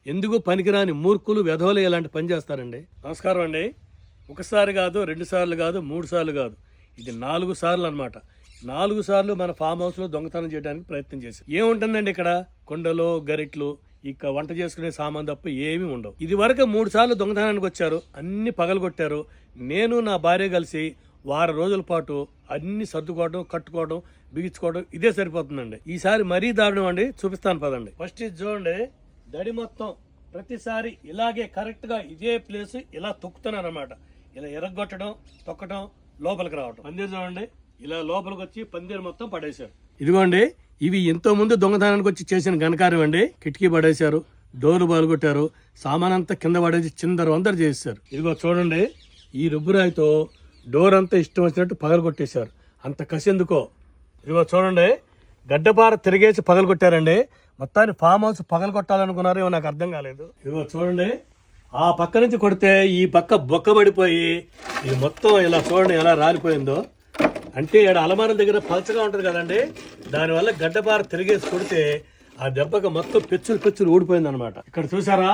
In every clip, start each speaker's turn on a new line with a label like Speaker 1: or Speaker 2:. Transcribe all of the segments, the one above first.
Speaker 1: ఎందుకు పనికిరాని మూర్ఖులు వెధవలు ఇలాంటి పని చేస్తారండి. నమస్కారం అండి. ఒకసారి కాదు, 2 సార్లు కాదు, 3 సార్లు కాదు, ఇది 4 సార్లు అనమాట. 4 సార్లు మన ఫామ్ హౌస్లో దొంగతనం చేయడానికి ప్రయత్నం చేశారు. ఏముంటుందండి ఇక్కడ? కుండలు, గరిట్లు, ఇక వంట చేసుకునే సామాన్ తప్ప ఏమీ ఉండవు. ఇది వరకు 3 సార్లు దొంగతనానికి వచ్చారు, అన్ని పగలగొట్టారు. నేను నా భార్య కలిసి వారం రోజుల పాటు అన్ని సర్దుకోవడం, కట్టుకోవడం, బిగించుకోవడం ఇదే సరిపోతుందండి. ఈసారి మరీ దారుణం అండి, చూపిస్తాను పదండి. ఫస్ట్ ఇది చూడండి, దడి మొత్తం ప్రతిసారి ఇలాగే కరెక్ట్ గా ఇదే ప్లేస్ ఇలా తొక్కుతున్నాను అనమాట. ఇలా ఎరగొట్టడం, తొక్కడం, లోపలికి రావడం. పందిరు చూడండి, ఇలా లోపలికి వచ్చి పందిరు మొత్తం పడేశారు. ఇదిగోండి, ఇవి ఎంతో ముందు దొంగతనానికి వచ్చి చేసిన ఘనకార్యం అండి. కిటికీ పడేశారు, డోర్లు బాలుగొట్టారు, సామాన్ అంతా కింద పడేసి చిందరు వందరు చేశారు. ఇదిగో చూడండి, ఈ రుబ్బురాయితో డోర్ అంతా ఇష్టం వచ్చినట్టు పగలగొట్టేశారు. అంత కసి ఎందుకో. ఇదిగో చూడండి, గడ్డపార తిరిగేసి పగలగొట్టారండి. మొత్తాన్ని ఫామ్ హౌస్ పగలగొట్టాలనుకున్నారో నాకు అర్థం కాలేదు. ఇదిగో చూడండి, ఆ పక్క నుంచి కొడితే ఈ పక్క బొక్క పడిపోయి ఇది మొత్తం ఇలా చూడండి ఎలా రాలిపోయిందో. అంటే ఇక్కడ అలమారం దగ్గర పలచగా ఉంటుంది కదండి, దానివల్ల గడ్డపార తిరిగేసి కొడితే ఆ దెబ్బకి మొత్తం పెచ్చులు ఊడిపోయింది అనమాట. ఇక్కడ చూసారా,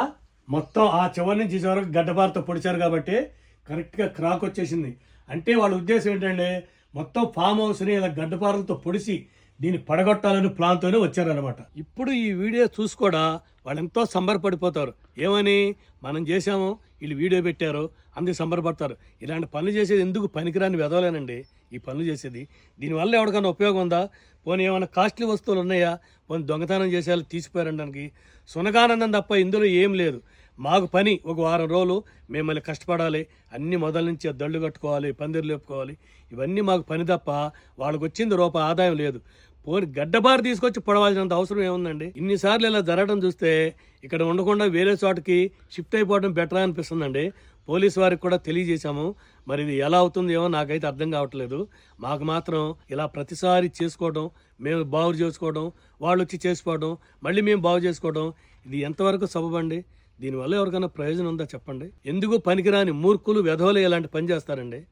Speaker 1: మొత్తం ఆ చివరి నుంచి చివరికి గడ్డపారతో పొడిచారు కాబట్టి కరెక్ట్గా క్రాక్ వచ్చేసింది. అంటే వాళ్ళ ఉద్దేశం ఏంటంటే మొత్తం ఫామ్ హౌస్ని ఇలా గడ్డపారలతో పొడిచి దీన్ని పడగొట్టాలని ప్లాన్తోనే వచ్చారనమాట. ఇప్పుడు ఈ వీడియో చూసి కూడా వాళ్ళు ఎంతో సంబరపడిపోతారు. ఏమని? మనం చేసాము, వీళ్ళు వీడియో పెట్టారు, అందుకు సంబరపడతారు. ఇలాంటి పనులు చేసేది ఎందుకు? పనికిరాని వెదవలేనండి ఈ పనులు చేసేది. దీనివల్ల ఎవరికైనా ఉపయోగం ఉందా? పోనీ ఏమైనా కాస్ట్లీ వస్తువులు ఉన్నాయా? పోనీ దొంగతనం చేసేయాలి తీసిపోయారనడానికి సునగానందం తప్ప ఇందులో ఏం లేదు. మాకు పని ఒక వారం రోజులు మిమ్మల్ని కష్టపడాలి, అన్ని మొదల నుంచి దళ్ళు కట్టుకోవాలి, పందిరు లేపుకోవాలి, ఇవన్నీ మాకు పని తప్ప వాళ్ళకి వచ్చింది రూపాయి ఆదాయం లేదు. పోనీ గడ్డబారు తీసుకొచ్చి పొడవాల్సినంత అవసరం ఏముందండి? ఇన్నిసార్లు ఇలా జరగడం చూస్తే ఇక్కడ ఉండకుండా వేరే చోటకి షిఫ్ట్ అయిపోవడం బెటర్ అనిపిస్తుందండి. పోలీసు వారికి కూడా తెలియజేశాము. మరి ఇది ఎలా అవుతుందో ఏమో నాకైతే అర్థం కావట్లేదు. మాకు మాత్రం ఇలా ప్రతిసారి చేసుకోవడం, మేము బాగు చేసుకోవడం, వాళ్ళు వచ్చి చేసుకోవడం, మళ్ళీ మేము బాగు చేసుకోవడం, ఇది ఎంతవరకు సబబండి? దీనివల్ల ఎవరికైనా ప్రయోజనం ఉందా చెప్పండి? ఎందుకు పనికిరాని మూర్ఖులు వెధవలు ఇలాంటి పని చేస్తారండి?